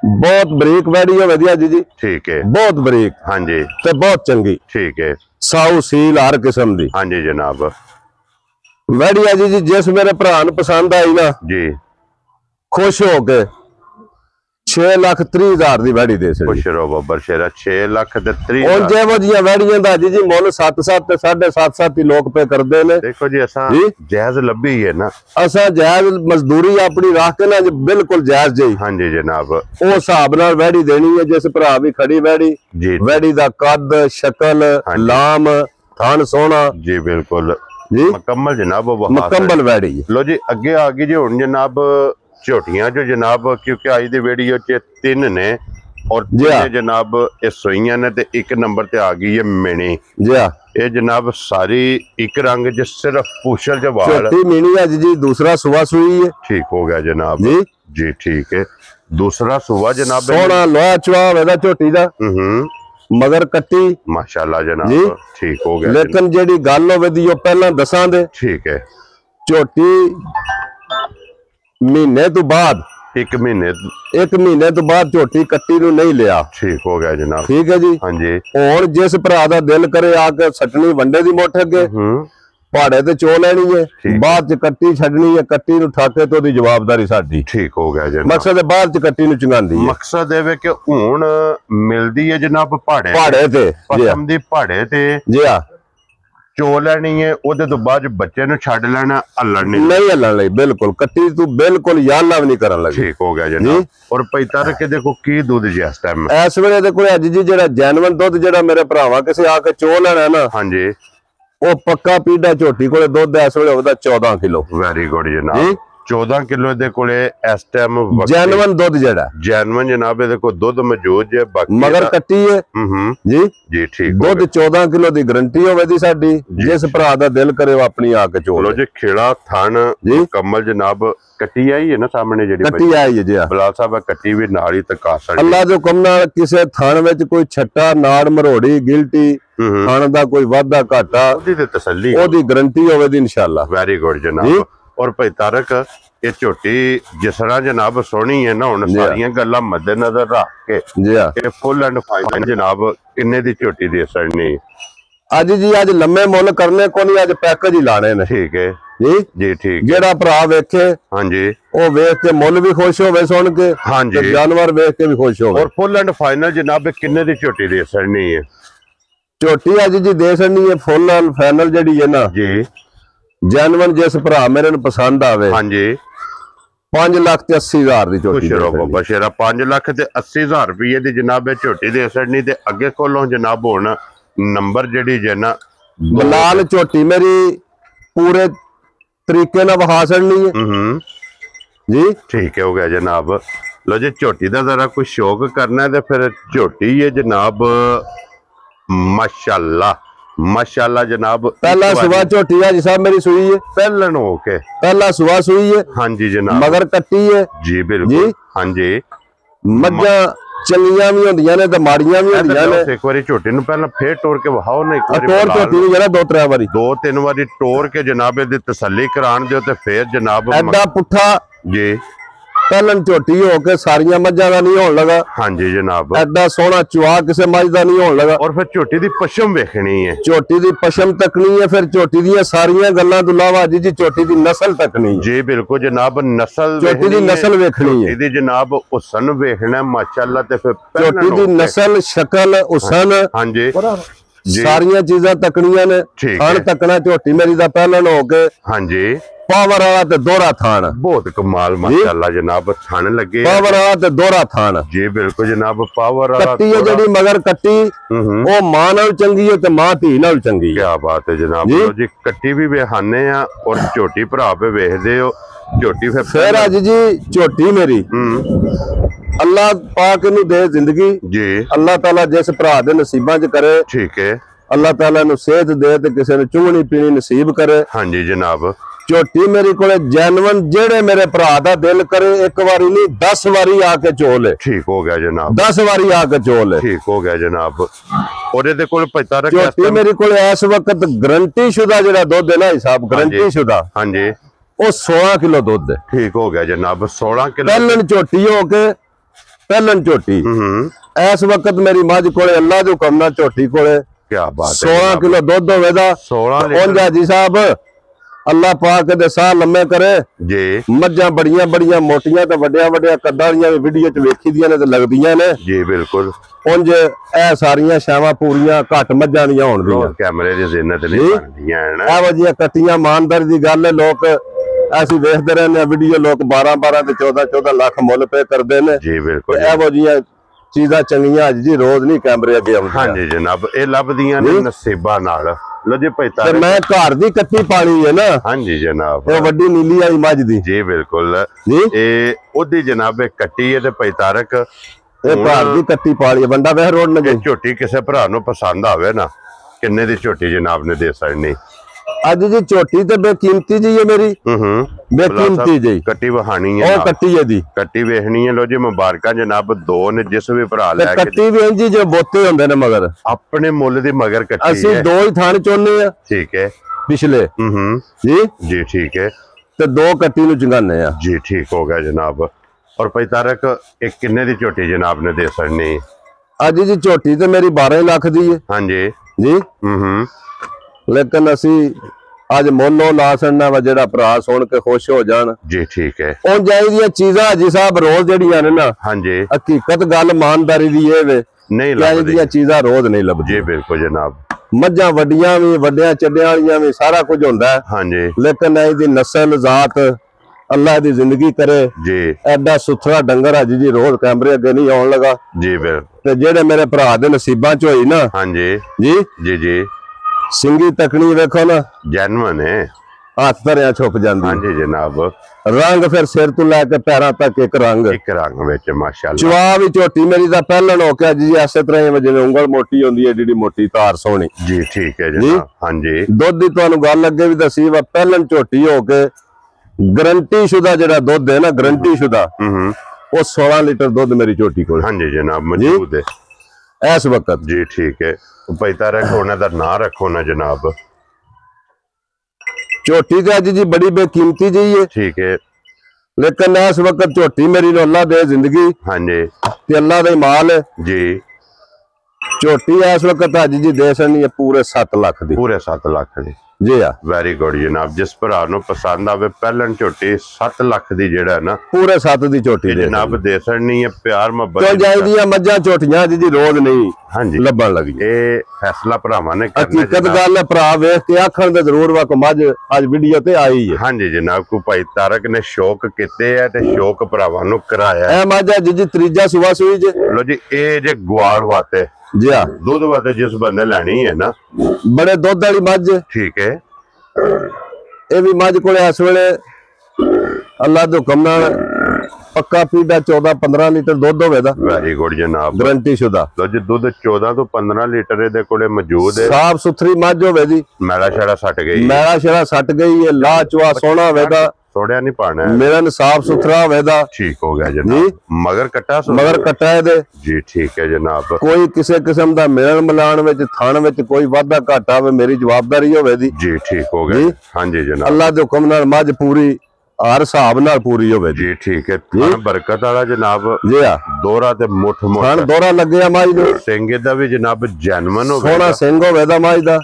ਬਹੁਤ ਬਰੀਕ ਵੈੜੀ ਹੈ, ਵਧੀਆ ਜੀ। ਠੀਕ ਹੈ। ਬਹੁਤ ਬਰੀਕ, ਹਾਂਜੀ, ਤੇ ਬਹੁਤ ਚੰਗੀ। ਠੀਕ ਹੈ। ਸਾਊ ਸੀਲ ਹਰ ਕਿਸਮ ਦੀ। ਹਾਂਜੀ ਜਨਾਬ। ਵੈੜੀ ਆ ਜੀ ਜਿਸ ਮੇਰੇ ਭਰਾ ਨੂੰ ਪਸੰਦ ਆਈ ਨਾ ਜੀ, ਖੁਸ਼ ਹੋ ਕੇ 6,30,000 ਦੀ ਵੈੜੀ ਦੇ ਸਕਦੀ। ਖੁਸ਼ ਰਹੋ ਬੱਬਰ ਸ਼ੇਰਾ। 6,30,000। ਉਹ ਜਿਹੋ ਜਿਹੀਆਂ ਵੈੜੀਆਂ ਦਾ ਜੀ ਮੁੱਲ 7-7 ਤੇ 7.5 ਹੀ ਲੋਕ ਪੇ ਕਰਦੇ ਨੇ। ਦੇਖੋ ਜੀ ਅਸਾਂ ਜਾਇਜ਼ ਲੱਭੀ ਹੈ ਨਾ, ਅਸਾਂ ਜਾਇਜ਼ ਮਜ਼ਦੂਰੀ ਆਪਣੀ ਰੱਖ ਕੇ ਨਾ ਬਿਲਕੁਲ ਜਾਇਜ਼ ਜੀ। ਹਾਂਜੀ ਜਨਾਬ। ਉਹ ਹਿਸਾਬ ਨਾਲ ਵੈੜੀ ਦੇਣੀ ਹੈ। ਜਿਸ ਭਰਾ ਵੀ ਖੜੀ ਵੈੜੀ, ਵੈੜੀ ਦਾ ਕੱਦ, ਸ਼ਕਲ, ਲਾਮ, ਥਣ ਸੋਹਣਾ ਜੀ ਬਿਲਕੁਲ ਜੀ ਮੁਕੰਮਲ ਜਨਾਬ। ਮੁਕੰਮਲ ਵੈੜੀ। ਲੋ ਜੀ ਅੱਗੇ ਆ ਗਈ ਜੀ ਹੁਣ ਜਨਾਬ ਝੋਟੀਆਂ ਜੋ ਜਨਾਬ, ਕਿਉਂਕਿ ਅੱਜ ਦੀ ਵੀਡੀਓ ਚ 3 ਨੇ ਔਰ ਜਨਾਬ ਇਹ ਸੋਈਆਂ ਨੇ ਤੇ 1 ਨੰਬਰ ਤੇ ਆ ਗਈ ਹੈ ਮਿਣੀ ਜੀ। ਇਹ ਜਨਾਬ ਸਾਰੀ ਇੱਕ ਰੰਗ ਚ ਸਿਰਫ ਪੁੱਛਲ ਚ ਵਾਲ। ਝੋਟੀ ਮਿਣੀ ਅੱਜ ਜੀ ਦੂਸਰਾ ਸੁਆ ਸੂਈ ਹੈ। ਠੀਕ ਹੋ ਗਿਆ ਜਨਾਬ ਜੀ। ਜੀ ਠੀਕ ਹੈ। ਦੂਸਰਾ ਸੁਆ ਜਨਾਬ ਸੋਹਣਾ ਲੋਹਾ ਚਵਾ ਵੇਦਾ ਝੋਟੀ ਦਾ। ਮਗਰ ਕੱਟੀ ਮਾਸ਼ਾਅੱਲਾ ਜਨਾਬ। ਠੀਕ ਹੋ ਗਿਆ। ਲੇਕਿਨ ਜਿਹੜੀ ਗੱਲ ਹੋਵੇ ਦੀ ਉਹ ਪਹਿਲਾਂ ਦੱਸਾਂ ਦੇ। ਠੀਕ ਹੈ। ਝੋਟੀ ਮਹੀਨੇ ਤੋਂ ਬਾਅਦ 1 ਮਹੀਨੇ ਤੋਂ ਬਾਅਦ ਝੋਟੀ ਕੱਟੀ ਨੂੰ ਨਹੀਂ ਲਿਆ। ਠੀਕ ਹੋ ਗਿਆ ਜਨਾਬ। ਠੀਕ ਹੈ ਜੀ। ਹਾਂਜੀ। ਹੁਣ ਜਿਸ ਭਰਾ ਦਾ ਦਿਲ ਕਰੇ ਆ ਕੇ ਸੱਟਣੀ ਵੰਡੇ ਦੀ ਮੁੱਠ ਅੱਗੇ ਪਹਾੜੇ ਤੇ ਚੋ ਲੈਣੀ ਹੈ, ਬਾਅਦ ਚ ਕੱਟੀ ਛੱਡਣੀ ਹੈ, ਕੱਟੀ ਨੂੰ ਠਾਕੇ ਤੋਂ ਦੀ ਜਵਾਬਦਾਰੀ ਸਾਡੀ। ਠੀਕ ਹੋ ਗਿਆ ਜਨਾਬ। ਮਕਸਦ ਹੈ ਬਾਅਦ ਚ ਕੱਟੀ ਨੂੰ ਚੰਗਾਂਦੀ ਹੈ। ਮਕਸਦ ਇਹ ਵੇ ਕਿ ਹੁਣ ਮਿਲਦੀ ਹੈ ਜਨਾਬ ਪਹਾੜੇ ਤੇ, ਪਸਮ ਦੀ ਪਹਾੜੇ ਤੇ ਜੀ ਆ ਚੋ ਲੈਣੀ ਹੈ। ਉਹਦੇ ਤੋਂ ਬਾਅਦ ਬੱਚੇ ਨੂੰ ਛੱਡ ਲੈਣਾ, ਹੱਲਣ ਨਹੀਂ ਹੱਲਣ ਲਈ ਬਿਲਕੁਲ। ਕੱਟੀ ਤੂੰ ਬਿਲਕੁਲ ਯਾਲਾ ਵੀ ਨਹੀਂ ਕਰਨ ਲੱਗੀ। ਠੀਕ ਹੋ ਗਿਆ ਜਨਾਬ। ਔਰ ਭਾਈ ਤਾਰਕ ਦੇਖੋ ਕੀ ਦੁੱਧ ਜੀ ਇਸ ਟਾਈਮ ਇਸ ਵੇਲੇ ਦੇ ਕੋਲ ਅੱਜ ਜੀ ਜਿਹੜਾ ਜੈਨੂਇਨ ਦੁੱਧ ਜਿਹੜਾ ਮੇਰੇ ਭਰਾਵਾਂ ਕਿਸੇ ਆ ਕੇ ਚੋ ਲੈਣਾ ਨਾ, ਹਾਂਜੀ, ਉਹ ਪੱਕਾ ਪੀੜਾ ਝੋਟੀ ਕੋਲੇ ਦੁੱਧ ਇਸ ਵੇਲੇ ਉਹਦਾ 14 ਕਿਲੋ। ਵੈਰੀ ਗੁੱਡ ਜਨਾਬ। 14 ਕਿਲੋ ਦੇ ਕੋਲੇ ਇਸ ਟਾਈਮ ਜੈਨੂਇਨ ਦੁੱਧ ਜਿਹੜਾ ਜੈਨੂਇਨ ਜਨਾਬ ਇਹਦੇ ਕੋਲ ਦੁੱਧ ਮੌਜੂਦ ਹੈ। ਬਾਕੀ ਮਗਰ ਕੱਟੀ ਹੈ ਜੀ। ਜੀ ਠੀਕ। ਦੁੱਧ 14 ਕਿਲੋ ਦੀ ਗਰੰਟੀ ਹੋਵੇ ਦੀ ਸਾਡੀ। ਜਿਸ ਭਰਾ ਦਾ ਦਿਲ ਕਰੇ ਉਹ ਆਪਣੀ ਆ ਕੇ ਚੋ ਲੋ ਜੀ। ਖੇੜਾ ਥਣ ਮੁਕੰਮਲ ਜਨਾਬ। ਕੱਟੀ ਆਈ ਹੈ ਨਾ ਸਾਹਮਣੇ ਜਿਹੜੀ ਕੱਟੀ ਆਈ ਹੈ ਜੀ ਬਲਾਲ ਸਾਹਿਬ, ਕੱਟੀ ਵੀ ਨਾਲ ਹੀ ਤਕਾ ਸਕਦੀ। ਅੱਲਾ ਦੇ ਹੁਕਮ ਨਾਲ ਕਿਸੇ ਥਣ ਵਿੱਚ ਕੋਈ ਛੱਟਾ, ਨਾੜ, ਮਰੋੜੀ, ਗਿਲਟੀ ਥਣ ਦਾ ਕੋਈ ਵਾਧਾ ਘਾਟਾ ਉਹਦੀ ਤੇ ਤਸੱਲੀ, ਉਹਦੀ ਗਰੰਟੀ ਹੋਵੇ ਦੀ ਇਨਸ਼ਾਅੱਲਾ। ਵੈਰੀ ਗੁੱਡ ਜਨਾਬ। ਔਰ ਭਾਈ ਤਾਰਕ ਇਹ ਝੋਟੀ ਜਿਸ ਤਰ੍ਹਾਂ ਜਨਾਬ ਸੋਹਣੀ ਹੈ ਨਾ, ਹੁਣ ਸਾਰੀਆਂ ਗੱਲਾਂ ਮੱਦੇ ਨਜ਼ਰ ਰੱਖ ਕੇ ਇਹ ਫੁੱਲ ਐਂਡ ਫਾਈਨਲ ਜਨਾਬ ਕਿੰਨੇ ਦੀ ਝੋਟੀ ਦੇ ਸੜਨੀ ਅੱਜ ਜੀ? ਅੱਜ ਲੰਮੇ ਮੁੱਲ ਕਰਨੇ ਕੋ ਨਹੀਂ, ਅੱਜ ਪੈਕੇਜ ਹੀ ਲਾਣੇ ਨੇ। ਠੀਕ ਹੈ ਜੀ। ਜੀ ਠੀਕ। ਜਿਹੜਾ ਭਰਾ ਵੇਖੇ ਹਾਂਜੀ ਉਹ ਵੇਖ ਕੇ ਮੁੱਲ ਵੀ ਖੁਸ਼ ਹੋਵੇ ਸੁਣ ਕੇ, ਹਾਂਜੀ, ਜਾਨਵਰ ਵੇਖ ਕੇ ਵੀ ਖੁਸ਼ ਹੋਵੇ। ਔਰ ਫੁੱਲ ਐਂਡ ਫਾਈਨਲ ਜਨਾਬ ਕਿੰਨੇ ਦੀ ਝੋਟੀ ਦੇ ਸੜਨੀ ਹੈ? ਝੋਟੀ ਅੱਜ ਜੀ ਦੇ ਸੜਨੀ ਹੈ ਫੁੱਲ ਐਂਡ ਫਾਈਨਲ ਜਿਹੜੀ ਹੈ ਨਾ ਜੀ ਜੈਨੂਇਨ ਜਿਸ ਭਰਾ ਮੇਰੇ ਨੂੰ ਪਸੰਦ ਆਵੇ, ਹਾਂਜੀ, 5,80,000 ਦੀ ਝੋਟੀ। ਬਾਬਾ ਸ਼ੇਰਾ 5,80,000 ਰੁਪਏ ਦੀ ਜਨਾਬ ਇਹ ਝੋਟੀ ਦੇ ਸੜਨੀ। ਤੇ ਅੱਗੇ ਕੋਲੋਂ ਜਨਾਬ ਹੁਣ ਨੰਬਰ ਜਿਹੜੀ ਜੇ ਨਾ ਬਲਾਲ ਝੋਟੀ ਮੇਰੀ ਪੂਰੇ ਤਰੀਕੇ ਨਾਲ ਵਹਾ ਸੜਨੀ ਹੈ ਜੀ। ਠੀਕ ਹੋ ਗਿਆ ਜਨਾਬ। ਲੋ ਜੀ ਝੋਟੀ ਦਾ ਜ਼ਰਾ ਕੋਈ ਸ਼ੌਕ ਕਰਨਾ ਤੇ ਫਿਰ ਝੋਟੀ ਹੈ ਜਨਾਬ माशाल्लाह माशाल्लाह जनाब। पहला सुबह झोटी हाजी साहब मेरी सुई है, पहलन हो के पहला सुबह सुई है। हाँ जी जनाब। मगर कट्टी है जी बिल्कुल। हाँ जी। मज्जा चंगियां भी होंदियां ने ते माड़ियां भी होंदियां ने। एक बारी झोटी नु पहला फिर टोर के वहाओ ना, एक बारी टोर झोटी नु जरा 2-3 बारी 2-3 बारी टोर के जनाब दी तसल्ली करान दियो ते फिर जनाब एडा पुठा जी पहलन झोटी हो के सारियां मज्जां दा नहीं होन लगा। हाँ जी जनाब। एडा सोहना चुआ किसे मज दा नहीं होन लगा। और फिर झोटी दी पशम वेखनी है, झोटी दी पशम तकनी है, फिर झोटी दी सारियां गल्लां तो इलावा जी झोटी दी नस्ल तकनी है। जी बिल्कुल जनाब। नस्ल झोटी दी नस्ल वेखनी है, दी जनाब हुसन वेखना माशाल्लाह ते फिर झोटी दी नस्ल शक्ल हुसन हाँ जी सारियां चीजां तकनियां ने। थान तकना झोटी मेरी दा पहलन हो के हाँ जी पावर वाला ते दोहरा थान बहुत कमाल माशाल्लाह जनाब। थान लगे पावर वाला ते दोहरा थान जी बिल्कुल जनाब। पावर वाला कट्टी है जेडी मगर कट्टी ओ मां नाल चंगी है ते मां धी नाल चंगी है। क्या बात है जनाब। जी कट्टी भी बेहाने आ और झोटी भरा पे वेखदे हो झोटी फिर अज जी झोटी मेरी अल्लाह पाक नूं दे जिंदगी जी। अल्लाह ताला जिस भरा दे नसीबां च करे ठीक है। अल्लाह ताला नूं सेहत दे ते किसे नूं चुंगनी पीनी नसीब करे। हाँ जी जनाब। झोटी मेरी कोले जैनवन जेड़े मेरे भरा दा दिल करे एक बारी नहीं 10 बारी आके चोल है। ठीक हो गया जनाब। 10 बारी आके चोल है। ठीक हो गया जनाब। और इहदे कोल पता रख झोटी मेरी कोले इस वक्त गारंटी शुदा जेड़ा दुध है ना हिसाब गारंटी शुदा हाँ जी वो 16 किलो दुध है। ठीक हो गया जनाब। 16 किलो पहलन झोटी हो के पहलन झोटी इस वक्त मेरी मझ कोले अल्लाह दे हुक्म नाल झोटी कोले क्या बात 16 किलो दुध होवेगा। 16 लीटर जी साहब अल्लाह पाक दे साह लम्मे करे जी। मज्जां बड़ियां बड़ियां मोटियां ते वड्डियां वड्डियां कद्दां वालियां वीडियो च वेखी दियां ने ते लगदियां ने जी बिल्कुल। उंज ए सारियां शावां पूरियां घट मज्जां दियां होण दियां कैमरे दी जिन्नत नहीं बनदियां हैं। ए वजियां कट्टियां मानदारी दी गल है। लोक ऐसी वेखदे रहने वीडियो लोक 12-12 ते 14-14 लाख मुल पे करदे ने जी बिल्कुल। ए वजियां चीज़ां चंगियां अज जी रोज नहीं कैमरे अगे आउंदियां। हाँ जी जनाब। ए लभदियां ने नसीबां नाल। लो जी भाई मैं घर दी कट्टी पाली है ना। हाँ जी जनाब। वो वड्डी नीली वाली मझ दी जी बिल्कुल जी। ए ओदी जनाब कट्टी है ते भाई तारक ए घर दी कट्टी पाली है। बंदा वह रोड लगे झोटी किसे भरा नु पसंद आवे ना किन्ने दी झोटी जनाब ने दे सकनी अज जी। झोटी ते बेकीमती जी है मेरी बेकीमती जी। कट्टी वहानी है ओ कट्टी है दी कट्टी वेखनी है। लो जी मुबारक जनाब। दो ने जिस भी भरा ले कट्टी भी जी जो बोते होंदे ने मगर अपने मुल दी मगर कट्टी असि दो ही थान चोने आ। ठीक है पिछले जी जी ठीक है ते दो कट्टी नु चंगाने आ जी। ठीक हो गया जनाब। और भाई तारक एक किन्ने दी झोटी जनाब ने दे सकनी अज जी। झोटी ते मेरी 12 लाख दी है। हाँ जी जी लेकिन असी अज मोलो ला सकना वा जेड़ा भरा सुन के खुश हो जान जी। ठीक है। उन जाइदियां चीज़ां जी साहब रोज जड़ियां ने ना हाँ जी हकीकत गल ईमानदारी दी है वे नहीं लभदियां चीज़ां रोज नहीं लभदियां जी बिल्कुल जनाब। मज्जां वड्डियां भी वड्डियां चड्डियां वालियां भी सारा कुछ हुंदा है हाँ जी। लेकिन इहदी नस्ल जात अल्लाह दी जिंदगी करे जी। एडा सुथरा डंगर अज जी रोज कैमरे अगे नहीं आउण लगा जी बिल्कुल। ते जेड़े मेरे भरा दे नसीबां च होई ना हाँ जी जी जी जी सिंगी तकनी वेखो ना जैनवन है। हाथ धरिया छुप जांदी हाँ जी जनाब। रंग फिर सिर तो लैके पैरां तक एक रंग विच माशाअल्लाह। चुआ भी झोटी मेरी दा पहलन हो के जी इस तरह जिवें उंगल मोटी होंदी है एडी मोटी तार सोहनी जी। ठीक है जनाब। हाँ जी। दुध दी तुहानूं गल अगे भी दसी वा पहलन झोटी हो के गारंटी शुदा जेड़ा दुध है ना गारंटी शुदा वो 16 लीटर दुध मेरी झोटी कोल हाँ जी जनाब मौजूद है इस वक्त जी। ठीक है। भाई तारक होने दा ना रखो ना जनाब। झोटी ते अज जी बड़ी बेकीमती जी है। ठीक है। लेकिन इस वक्त झोटी मेरी अल्लाह दे जिंदगी हाँ जी ते अल्लाह दे माल है जी। झोटी इस वक्त अज जी दे सकनी है पूरे 7 लाख दी पूरे 7 लाख दी जी हाँ। वेरी गुड जनाब। जिस भरा नूं पसंद आवे पहलन झोटी 7 लाख दी जेड़ा ना पूरे 7 दी झोटी जनाब दे सकनी है। प्यार मोहब्बत तो जाइदियां मज्जां झोटियां जी रोज नहीं हाँ जी लभण लगी। ए फैसला भरावां ने करना हकीकत गल है। भरा वेख के आखण दे जरूर वा को मज अज वीडियो ते आई है हाँ जी जनाब। को भाई तारक ने शौक कीते है ते शौक भरावां नूं कराया है। मज अज जी त्रीजा सुबह सुई जे लो जी। ए जे ग्वाल वाते जी हाँ दुध वाते जिस बंदे लैनी है ना बड़े दुध वाली मझ ठीक है। ये भी मझ को इस वेले अल्लाह दे हुक्म नाल ਪੱਕਾ ਪੀਦਾ 14-15 ਲੀਟਰ ਦੁੱਧ ਹੋਵੇਗਾ। ਵੈਰੀ ਗੁੱਡ ਜਨਾਬ, ਗਰੰਟੀ ਸ਼ੁਦਾ। ਲੋ ਜੀ ਦੁੱਧ 14 ਤੋਂ 15 ਲੀਟਰ ਇਹਦੇ ਕੋਲੇ ਮੌਜੂਦ ਹੈ। ਸਾਫ ਸੁਥਰੀ ਮੱਝ ਹੋਵੇ ਜੀ, ਮੈਲਾ ਛੜਾ ਸੱਟ ਗਈ, ਮੈਲਾ ਛੜਾ ਸੱਟ ਗਈ ਹੈ, ਲਾਚਵਾ ਸੋਹਣਾ ਹੋਵੇਗਾ, ਥੋੜਿਆ ਨਹੀਂ ਪਾਣਾ, ਮੇਰਾ ਸਾਫ ਸੁਥਰਾ ਹੋਵੇਗਾ। ਠੀਕ ਹੋ ਗਿਆ ਜਨਾਬ। ਮਗਰ ਕੱਟਾ ਇਹਦੇ ਜੀ, ਠੀਕ ਹੈ ਜਨਾਬ। ਕੋਈ ਕਿਸੇ ਕਿਸਮ ਦਾ ਮਿਲਣ ਮਿਲਾਣ ਵਿੱਚ ਥਣ ਵਿੱਚ ਕੋਈ ਵਾਧਾ ਘਾਟਾ ਹੋਵੇ ਮੇਰੀ ਜਵਾਬਦਾਰੀ ਹੋਵੇ ਦੀ। ਜੀ ਠੀਕ ਹੋ ਗਿਆ। ਹਾਂਜੀ ਜਨਾਬ, ਅੱਲਾ ਦੇ ਹੁਕਮ ਨਾਲ ਮੱਝ ਪੂਰੀ ਹਰ ਹਿਸਾਬ ਨਾਲ ਪੂਰੀ ਹੋਵੇ ਜੀ, ਠੀਕ ਹੈ। ਥਣ ਬਰਕਤ ਵਾਲਾ ਜਨਾਬ ਜੀ, ਆ ਦੋਰਾ ਤੇ ਮੁੱਠ ਮੁੱਠ ਥਣ ਦੋਰਾ ਲੱਗਿਆ ਮੱਝ ਨੂੰ। ਸਿੰਘ ਦਾ ਵੀ ਜਨਾਬ ਜੈਨੂਇਨ ਹੋਵੇ, ਸੋਹਣਾ ਸਿੰਘ ਹੋਵੇ ਦਾ ਮੱਝ ਦਾ,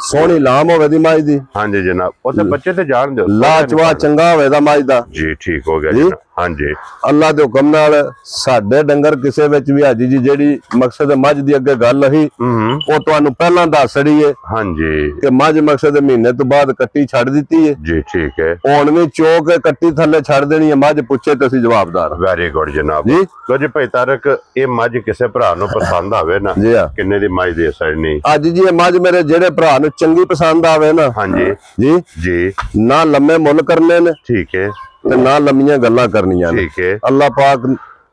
ਸੋਹਣੀ ਲਾਮ ਹੋਵੇ ਦੀ ਮੱਝ ਦੀ। ਹਾਂਜੀ ਜਨਾਬ, ਉਹਦੇ ਬੱਚੇ ਤੇ ਜਾਣ ਦਿਓ, ਲਾਚਵਾ ਚੰਗਾ ਹੋਵੇ ਦਾ ਮੱਝ ਦਾ ਜੀ, ਠੀਕ ਹੋ ਗਿਆ ਜੀ। ਹਾਂਜੀ, ਅੱਲਾ ਦੇ ਹੁਕਮ ਨਾਲ ਸਾਡੇ ਡੰਗਰ ਕਿਸੇ ਵਿੱਚ ਵੀ ਹਾਜੀ ਜੀ ਜਿਹੜੀ ਮਕਸਦ ਮੱਝ ਦੀ ਅੱਗੇ ਗੱਲ ਰਹੀ ਉਹ ਤੁਹਾਨੂੰ ਪਹਿਲਾਂ ਦੱਸ ਰਹੀ ਹੈ। ਹਾਂਜੀ, ਕਿ ਮੱਝ ਮਕਸਦ ਮਹੀਨੇ ਤੋਂ ਬਾਅਦ ਕੱਟੀ ਛੱਡ ਦਿੱਤੀ ਹੈ ਜੀ, ਠੀਕ ਹੈ। ਹੁਣ ਵੀ ਚੋਕ ਕੱਟੀ ਥੱਲੇ ਛੱਡ ਦੇਣੀ ਹੈ, ਮੱਝ ਪੁੱਛੇ ਤੇ ਅਸੀਂ ਜਵਾਬਦਾਰ। ਵੈਰੀ ਗੁੱਡ ਜਨਾਬ ਜੀ। ਲੋ ਜੀ ਭਾਈ ਤਾਰਕ, ਇਹ ਮੱਝ ਕਿਸੇ ਭਰਾ ਨੂੰ ਪਸੰਦ ਆਵੇ ਨਾ ਜੀ, ਕਿੰਨੇ ਦੀ ਮੱਝ ਦੇ ਸਕਣੀ ਅੱਜ ਜੀ? ਇਹ ਮੱਝ ਮੇਰੇ ਜਿਹੜੇ ਭਰਾ ਨੂੰ ਚੰਗੀ ਪਸੰਦ ਆਵੇ ਨਾ, ਹਾਂਜੀ ਜੀ ਜੀ, ਨਾ ਲੰਮੇ ਮੁੱਲ ਕਰਨੇ ਨੇ, ਠੀਕ ਹੈ, ਤੇ ਨਾ ਲੰਮੀਆਂ ਗੱਲਾਂ ਕਰਨੀਆਂ ਨੇ, ਠੀਕ ਹੈ। ਅੱਲਾਹ ਪਾਕ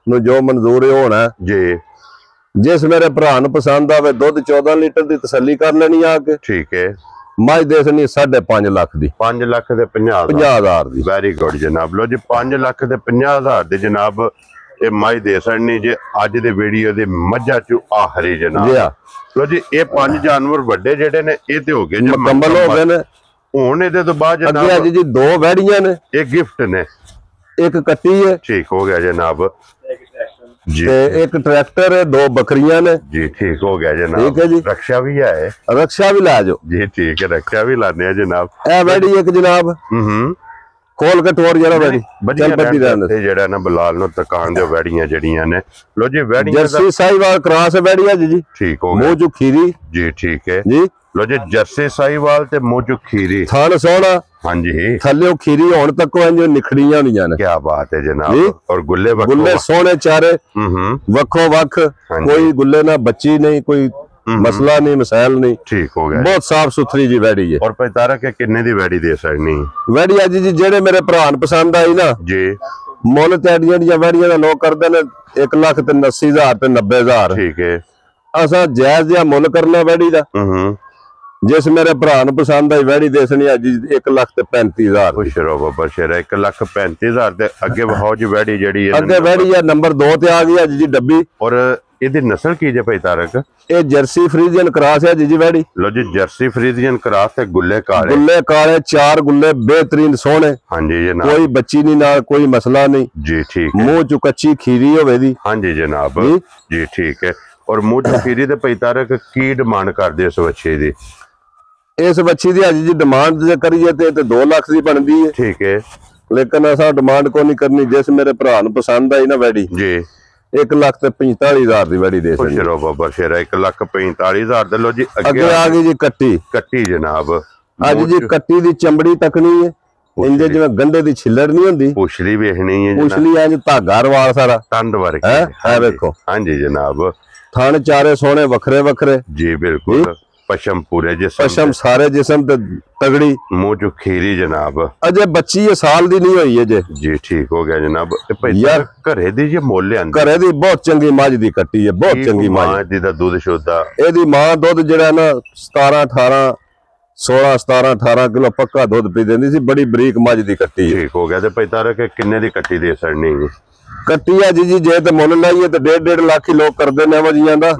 ਨੂੰ ਜੋ ਮਨਜ਼ੂਰ ਹੈ ਹੋਣਾ ਜੀ। ਜਿਸ ਮੇਰੇ ਭਰਾ ਨੂੰ ਪਸੰਦ ਆਵੇ ਦੁੱਧ 14 ਲੀਟਰ ਦੀ ਤਸੱਲੀ ਕਰ ਲੈਣੀ ਆ ਕੇ, ਠੀਕ ਹੈ। ਮੱਝ ਦੇ ਸਣੀ 5.5 ਲੱਖ ਦੀ, 5 ਲੱਖ ਦੇ 50,000 ਦੀ। ਵੈਰੀ ਗੁੱਡ ਜਨਾਬ। ਲੋ ਜੀ 5 ਲੱਖ ਦੇ 50,000 ਦੀ ਜਨਾਬ ਇਹ ਮੱਝ ਦੇ ਸਣੀ ਜੇ ਅੱਜ ਦੇ ਵੀਡੀਓ ਦੇ ਮੱਝਾਂ ਚ ਆਖਰੀ ਜਨਾਬ। ਲੋ ਜੀ ਇਹ 5 ਜਾਨਵਰ ਵੱਡੇ ਜਿਹੜੇ ਨੇ ਇਹ ਤੇ ਹੋ ਗਏ ਜੀ, ਮੁਕੰਮਲ ਹੋ ਗਏ ਨੇ। ਹੁਣ ਇਹਦੇ ਤੋਂ ਬਾਅਦ ਜਨਾਬ ਜੀ 2 ਵੈੜੀਆਂ ਨੇ, ਇਹ ਗਿਫਟ ਨੇ, ਇੱਕ ਕੱਟੀ ਹੈ, ਠੀਕ ਹੋ ਗਿਆ ਜਨਾਬ ਜੀ, ਤੇ ਇੱਕ ਟਰੈਕਟਰ ਹੈ, 2 ਬੱਕਰੀਆਂ ਨੇ ਜੀ, ਠੀਕ ਹੋ ਗਿਆ ਜਨਾਬ। ਠੀਕ ਹੈ ਜੀ, ਰਕਸ਼ਾ ਵੀ ਹੈ, ਰਕਸ਼ਾ ਵੀ ਲੈ ਜਾਓ ਜੀ, ਠੀਕ ਹੈ, ਰਕਸ਼ਾ ਵੀ ਲਾਣੇ ਆ ਜਨਾਬ। ਇਹ ਵੈੜੀ ਇੱਕ ਜਨਾਬ ਖੋਲ ਕੇ ਟੋਰ ਜਰਾ ਵੈੜੀ ਚੰਪਤੀ ਦਾ ਤੇ ਜਿਹੜਾ ਨਾ ਬਲਾਲ ਨੂੰ ਦੁਕਾਨ ਦੇ ਵੈੜੀਆਂ ਜਿਹੜੀਆਂ ਨੇ। ਲੋ ਜੀ ਵੈੜੀਆਂ ਜਰਸੀ ਸਾਈਵਾਲ ਕ੍ਰਾਸ ਵੈੜੀਆਂ ਜੀ, ਠੀਕ ਹੋ ਗਿਆ। ਮੋਜੂ ਖੀਰੀ ਜੀ, ਠੀਕ ਹੈ ਜੀ। ਲੋ ਜੀ ਜਰਸੀ ਸਾਈਵਾਲ ਤੇ ਮੋਜੂ ਖੀਰੀ, ਥਣ ਸੋਹਣਾ, ਹਾਂਜੀ, ਥੱਲੇ ਖੀਰੀ ਹੁਣ ਤੱਕ ਜੋ ਨਿਖੜੀਆਂ ਹੋਈਆਂ ਨੇ। ਕੀ ਬਾਤ ਹੈ ਜਨਾਬ। ਔਰ ਗੁੱਲੇ ਸੋਹਣੇ ਚਾਰੇ ਵੱਖੋ ਵੱਖ, ਕੋਈ ਗੁੱਲੇ ਨਾ ਬੱਚੀ ਨਹੀਂ, ਕੋਈ ਮਸਲਾ ਨਹੀਂ, ਮਸਾਇਲ ਨਹੀਂ, ਠੀਕ ਹੋ ਗਿਆ। ਬਹੁਤ ਸਾਫ ਸੁਥਰੀ ਜੀ ਵੈੜੀ ਹੈ। ਔਰ ਭਾਈ ਤਾਰਕ ਕਿੰਨੇ ਦੀ ਵੈੜੀ ਦੇ ਸਕਣੀ ਵੈੜੀ ਅੱਜ ਜੀ? ਜਿਹੜੇ ਮੇਰੇ ਭਰਾ ਨੂੰ ਪਸੰਦ ਆਈ ਨਾ ਜੀ, ਮੁੱਲ ਤੇ ਜਿਹੜੀਆਂ ਵੈੜੀਆਂ ਦਾ ਲੋਕ ਕਰਦੇ ਨੇ 1,80,000 ਤੇ 90,000, ਠੀਕ ਹੈ। ਅਸਾਂ ਜਾਇਜ਼ ਜਿਹਾ ਮੁੱਲ ਕਰਨਾ ਵੈੜੀ ਦਾ। ਜਿਸ ਮੇਰੇ ਭਰਾ ਨੂੰ ਪਸੰਦ ਆਈ ਵੈੜੀ ਦੇਸਣੀ ਅੱਜ 1,35,000। ਖੁਸ਼ ਰਹੋ ਬਾਬਾ ਸ਼ੇਰਾ, 1,35,000 ਦੇ ਅੱਗੇ ਵਹਾਓ ਜੀ ਵੈੜੀ ਜਿਹੜੀ ਹੈ। ਅੱਗੇ ਵੈੜੀ ਆ ਨੰਬਰ 2 ਤੇ ਆ ਗਈ ਅੱਜ ਜੀ ਡੱਬੀ। ਔਰ ਇਹਦੀ ਨਸਲ ਕੀ ਜੇ ਭਾਈ ਤਾਰਕ? ਇਹ ਜਰਸੀ ਫਰੀਜ਼ੀਅਨ ਕ੍ਰਾਸ ਹੈ ਜੀ ਵੈੜੀ। ਲੋ ਜੀ ਜਰਸੀ ਫਰੀਜ਼ੀਅਨ ਕ੍ਰਾਸ ਤੇ ਗੁੱਲੇ ਕਾਲੇ, ਗੁੱਲੇ ਕਾਲੇ 4 ਗੁੱਲੇ ਬੇਹਤਰੀਨ ਸੋਹਣੇ, ਹਾਂਜੀ ਜਨਾਬ। ਕੋਈ ਬੱਚੀ ਨਹੀਂ ਨਾਲ, ਕੋਈ ਮਸਲਾ ਨਹੀਂ ਜੀ, ਠੀਕ ਹੈ। ਮੂੰਹ ਚ ਕੱਚੀ ਖੀਰੀ ਹੋਵੇ ਦੀ, ਹਾਂਜੀ ਜਨਾਬ ਜੀ, ਠੀਕ ਹੈ। ਔਰ ਮੂੰਹ ਚ ਖੀਰੀ ਤੇ ਭਾਈ ਤਾਰਕ ਕੀ ਡਿਮਾਂਡ ਕਰਦੇ ਇਸ ਬੱਚੇ ਦੀ? ਇਸ ਬੱਚੀ ਦੀ ਅੱਜ ਜੀ ਡਿਮਾਂਡ ਜੇ ਕਰੀਏ ਤੇ 2 ਲੱਖ ਦੀ ਬਣਦੀ ਹੈ, ਠੀਕ ਹੈ। ਲੇਕਿਨ ਅਸਾਂ ਡਿਮਾਂਡ ਕੋਈ ਨਹੀਂ ਕਰਨੀ। ਜਿਸ ਮੇਰੇ ਭਰਾ ਨੂੰ ਪਸੰਦ ਆਈ ਨਾ ਵੈੜੀ ਜੀ, 1,45,000 ਦੀ ਵੈੜੀ ਦੇ ਸਕਦੀ। ਚਲੋ ਬਾਬਾ ਸ਼ੇਰਾ 1,45,000 ਦੇ। ਲੋ ਜੀ ਅੱਗੇ ਆ ਗਈ ਜੀ ਕੱਟੀ, ਕੱਟੀ ਜਨਾਬ। ਅੱਜ ਜੀ ਕੱਟੀ ਦੀ ਚਮੜੀ ਤੱਕਣੀ ਹੈ, ਇੰਦੇ ਜਿਵੇਂ ਗੰਡੇ ਦੀ ਛਿੱਲੜ ਨਹੀਂ ਹੁੰਦੀ, ਪੁਛਲੀ ਵੇਖਣੀ ਹੈ, ਪੁਛਲੀ ਐ ਜੀ ਧਾਗਾ ਰਵਾਲ ਸਾਰਾ ਟੰਡ ਵਰਗੀ ਹੈ, ਵੇਖੋ। ਹਾਂਜੀ ਜਨਾਬ, ਥਣ ਚਾਰੇ ਸੋਹਣੇ ਵੱਖਰੇ ਵੱਖਰੇ ਜੀ, ਬਿਲਕੁਲ। ਪਸ਼ਮ ਪੂਰੇ ਜਿਸਮ, ਪਸ਼ਮ ਸਾਰੇ ਜਿਸਮ ਤੇ ਤਗੜੀ, ਮੂੰਹ ਚ ਖੀਰੀ ਜਨਾਬ। ਅਜੇ ਬੱਚੀ ਇਹ ਸਾਲ ਦੀ ਨਹੀਂ ਹੋਈ ਅਜੇ ਜੀ, ਠੀਕ ਹੋ ਗਿਆ ਜਨਾਬ। ਯਾਰ ਘਰੇ ਦੀ ਜੇ ਮੁੱਲ ਆਂਦੀ, ਘਰੇ ਦੀ ਬਹੁਤ ਚੰਗੀ ਮੱਝ ਦੀ ਕੱਟੀ ਹੈ, ਬਹੁਤ ਚੰਗੀ ਮੱਝ ਦੀ ਦਾ ਦੁੱਧ ਸ਼ੁੱਧਾ। ਇਹਦੀ ਮਾਂ ਦੁੱਧ ਜਿਹੜਾ ਨਾ 17-18 ਕਿਲੋ ਪੱਕਾ ਦੁੱਧ ਪੀ ਦਿੰਦੀ ਸੀ, ਬੜੀ ਬਰੀਕ ਮੱਝ ਦੀ ਕੱਟੀ, ਠੀਕ ਹੋ ਗਿਆ। ਤੇ ਭਾਈ ਤਾਰਕ ਕਿੰਨੇ ਦੀ ਕੱਟੀ ਦੇ ਸਕਣੀ ਕੱਟੀ ਆ ਜੀ? ਜੇ ਤੇ ਮੁੱਲ ਲਾਈਏ ਤੇ 1.5 ਲੱਖ ਹੀ ਲੋਕ ਕਰਦੇ ਨੇ ਮੱਝੀਆਂ ਦਾ।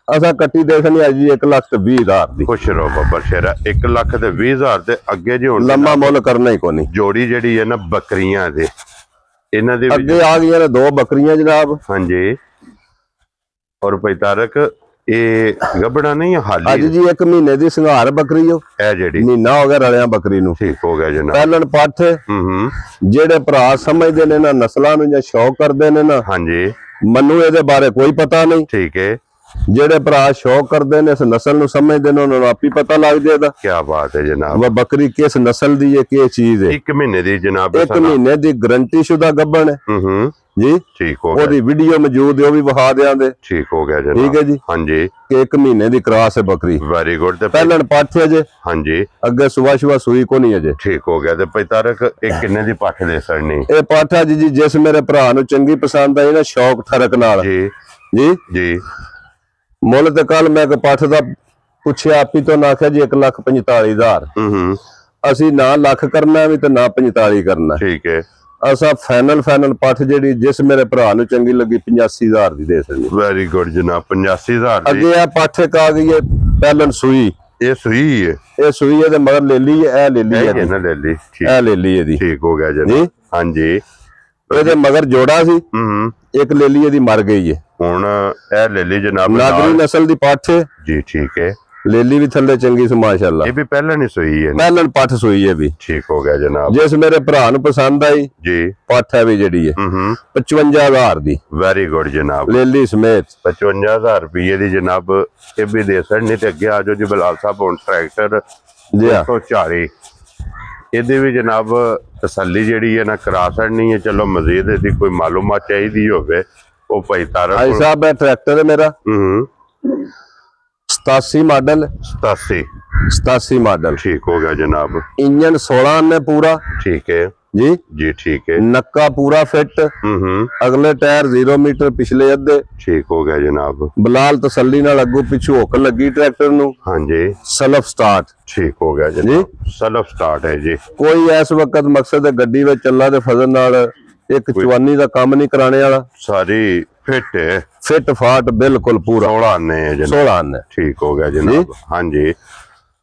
ਅਸਾਂ ਕੱਟੀ ਦੇਖਣੀ ਆ ਜੀ 1,20,000 ਦੀ। ਖੁਸ਼ ਰਹੋ ਬਾਬਾ ਸ਼ੇਰਾ, 1,20,000 ਤੇ ਅੱਗੇ ਜੀ ਹੁਣ ਲੰਮਾ ਮੁੱਲ ਕਰਨਾ ਹੀ ਕੋਈ ਨਹੀਂ। ਜੋੜੀ ਜਿਹੜੀ ਹੈ ਨਾ ਬੱਕਰੀਆਂ ਦੇ, ਇਹਨਾਂ ਦੇ ਅੱਗੇ ਆ ਗਈਆਂ ਨੇ 2 ਬੱਕਰੀਆਂ ਜਨਾਬ, ਹਾਂਜੀ। ਔਰ ਭਾਈ ਤਾਰਕ ਇਹ ਗੱਬੜਾ ਨਹੀਂ ਹਾਲੀ ਅੱਜ ਜੀ 1 ਮਹੀਨੇ ਦੀ ਸੰਘਾਰ ਬੱਕਰੀ ਹੋ, ਇਹ ਜਿਹੜੀ ਮਹੀਨਾ ਹੋ ਗਿਆ ਰਲਿਆਂ ਬੱਕਰੀ ਨੂੰ, ਠੀਕ ਹੋ ਗਿਆ ਜਨਾਬ। ਪਹਿਲਣ ਪੱਠ ਜਿਹੜੇ ਭਰਾ ਸਮਝਦੇ ਨੇ ਨਾ ਨਸਲਾਂ ਨੂੰ ਜਾਂ ਸ਼ੌਕ ਕਰਦੇ ਨੇ ਨਾ, ਹਾਂਜੀ, ਮੈਨੂੰ ਇਹਦੇ ਬਾਰੇ ਕੋਈ ਪਤਾ ਨਹੀਂ, ਠੀਕ ਹੈ। ਜਿਹੜੇ ਭਰਾ ਸ਼ੌਕ ਕਰਦੇ ਨੇ ਇਸ ਨਸਲ ਨੂੰ ਸਮਝਦੇ ਨੇ ਉਹਨਾਂ ਨੂੰ ਆਪੀ ਪਤਾ ਲੱਗ ਜਾਏਗਾ। ਕੀ ਬਾਤ ਹੈ ਜਨਾਬ। ਉਹ ਬੱਕਰੀ ਕਿਸ ਨਸਲ ਦੀ ਹੈ, ਕੀ ਚੀਜ਼ ਹੈ। 1 ਮਹੀਨੇ ਦੀ ਜਨਾਬ। 1 ਮਹੀਨੇ ਦੀ ਗਰੰਟੀ ਸ਼ੁਦਾ ਗੱਭਣ ਹੈ ਜੀ। ਠੀਕ ਹੋ ਗਿਆ। ਉਹਦੀ ਵੀਡੀਓ ਮੌਜੂਦ ਹੈ, ਉਹ ਵੀ ਵਿਖਾ ਦਿਆਂਗੇ। ਠੀਕ ਹੋ ਗਿਆ ਜਨਾਬ। ਠੀਕ ਹੈ ਜੀ। ਹਾਂਜੀ ਕਿ 1 ਮਹੀਨੇ ਦੀ ਕਰਾਸ ਹੈ ਬੱਕਰੀ। Very good. ਤੇ ਪਹਿਲਣ ਪੱਠ ਹੈ ਜੇ। ਹਾਂਜੀ ਅੱਗੇ ਸੁਬਾ ਸੂਈ ਕੋ ਨਹੀਂ ਅਜੇ। ਠੀਕ ਹੋ ਗਿਆ। ਤੇ ਪੈਤਾਰਕ ਇਹ ਕਿੰਨੇ ਦੀ ਪੱਠ ਦੇ ਸਰਨੀ? ਇਹ ਪੱਠ ਹੈ ਜੀ ਜਿਸ ਮੇਰੇ ਭਰਾ ਨੂੰ ਚੰਗੀ ਪਸੰਦ ਆਈ ਨਾ ਸ਼ੌਕ ਠਰਕ ਨਾਲ ਜੀ ਜੀ ਜੀ। ਮੁੱਲ ਤੇ ਕੱਲ ਮੈਂ ਕਿ ਪੱਠ ਦਾ ਪੁੱਛਿਆ ਆਪੀ ਤੋਂ ਨਾ ਆਖਿਆ ਜੀ 1,45,000। ਅਸੀਂ ਨਾ ਲੱਖ ਕਰਨਾ ਵੀ ਤੇ ਨਾ 45 ਕਰਨਾ। ਠੀਕ ਹੈ। ਅਸਾਂ ਫਾਈਨਲ ਪੱਠ ਜਿਹੜੀ ਜਿਸ ਮੇਰੇ ਭਰਾ ਨੂੰ ਚੰਗੀ ਲੱਗੀ 85,000 ਦੀ ਦੇ ਸਕਦੀ। ਵੈਰੀ ਗੁੱਡ ਜਨਾਬ। 85,000 ਦੀ। ਅੱਗੇ ਆ ਪੱਠ ਆ ਗਈ ਹੈ ਪਹਿਲਨ ਸੂਈ। ਇਹ ਸੂਈ ਹੈ। ਇਹ ਸੂਈ ਹੈ ਤੇ ਮਗਰ ਲੈ ਲਈ ਹੈ। ਇਹ ਲੈ ਲਈ ਹੈ ਨਾ ਲੈ ਲਈ। ਇਹ ਲੈ ਲਈ ਇਹਦੀ। ਠੀਕ ਹੋ ਗਿਆ ਜਨਾਬ। ਹਾਂਜੀ ਇਹਦੇ ਮਗਰ ਜੋੜਾ ਸੀ। ਇੱਕ ਲੈ ਲਈ ਇਹਦੀ ਮਰ ਗਈ ਹੈ। ਹੁਣ ਇਹ ਲੈ ਲਈ ਜਨਾਬ। ਨਾਗਰੀ ਨਸਲ ਦੀ ਪੱਠ ਜੀ। ਠੀਕ ਹੈ। ਲੇਲੀ ਵੀ ਥੱਲੇ ਚੰਗੀ ਸੀ ਮਾਸ਼ਾਅੱਲਾ। ਇਹ ਵੀ ਪਹਿਲਾਂ ਨਹੀਂ ਸੋਈ ਹੈ। ਪਹਿਲਾਂ ਪੱਠ ਸੋਈ ਹੈ ਵੀ। ਠੀਕ ਹੋ ਗਿਆ ਜਨਾਬ। ਜਿਸ ਮੇਰੇ ਭਰਾ ਨੂੰ ਪਸੰਦ ਆਈ ਜੀ ਪੱਠ ਹੈ ਵੀ ਜਿਹੜੀ ਹੈ 55,000 ਦੀ। ਵੈਰੀ ਗੁੱਡ ਜਨਾਬ। ਲੇਲੀ ਸਮੇਤ 55,000 ਰੁਪਏ ਦੀ ਜਨਾਬ। ਇਹ ਵੀ ਦੇ ਸਕਣ। ਤੇ ਅੱਗੇ ਆਜੋ ਜੀ ਬਲਾਲ ਸਾਹਿਬ। ਹੁਣ ਟਰੈਕਟਰ 240 ਇਹਦੇ ਵੀ ਜਨਾਬ ਤਸੱਲੀ ਜਿਹੜੀ ਹੈ ਨਾ ਕਰਾ ਸਕਣੀ ਹੈ। ਚਲੋ ਮਜ਼ੀਦ ਇਹਦੀ ਕੋਈ ਮਾਲੂਮਾਤ ਚਾਹੀਦੀ ਹੋਵੇ ਉਹ ਭਾਈ ਤਾਰਾ ਭਾਈ ਸਾਹਿਬ ਇਹ ਟਰੈਕਟਰ ਹੈ ਮੇਰਾ 87 ਮਾਡਲ। 87 ਮਾਡਲ। ਠੀਕ ਹੋ ਗਿਆ ਜਨਾਬ। ਇੰਜਨ 16 ਨੇ ਪੂਰਾ। ਠੀਕ ਹੈ ਜੀ ਜੀ। ਠੀਕ ਹੈ। ਨੱਕਾ ਪੂਰਾ ਫਿੱਟ। ਅਗਲੇ ਟਾਇਰ 0 ਮੀਟਰ ਪਿਛਲੇ ਅੱਧੇ। ਠੀਕ ਹੋ ਗਿਆ ਜਨਾਬ। ਬਲਾਲ ਤਸੱਲੀ ਨਾਲ ਅੱਗੋਂ ਪਿੱਛੋਂ ਹੁੱਕ ਲੱਗੀ ਟਰੈਕਟਰ ਨੂੰ। ਹਾਂਜੀ ਸੈਲਫ ਸਟਾਰਟ। ਠੀਕ ਹੋ ਗਿਆ ਜਨਾਬ। ਸੈਲਫ ਸਟਾਰਟ ਹੈ ਜੀ। ਕੋਈ ਇਸ ਵਕਤ ਮਕਸਦ ਹੈ ਗੱਡੀ ਵਿੱਚ ਅੱਲਾ ਦੇ ਫਜ਼ਲ ਨਾਲ ਇੱਕ ਚਵਾਨੀ ਦਾ ਕੰਮ ਨਹੀਂ ਕਰਾਣੇ ਵਾਲਾ। ਸਾਰੀ ਫਿੱਟ ਹੈ। ਫਿੱਟ ਫਾਟ ਬਿਲਕੁਲ ਪੂਰਾ। 16 ਨੇ ਜਨਾਬ। 16 ਨੇ। ਠੀਕ ਹੋ ਗਿਆ ਜਨਾਬ। ਹਾਂਜੀ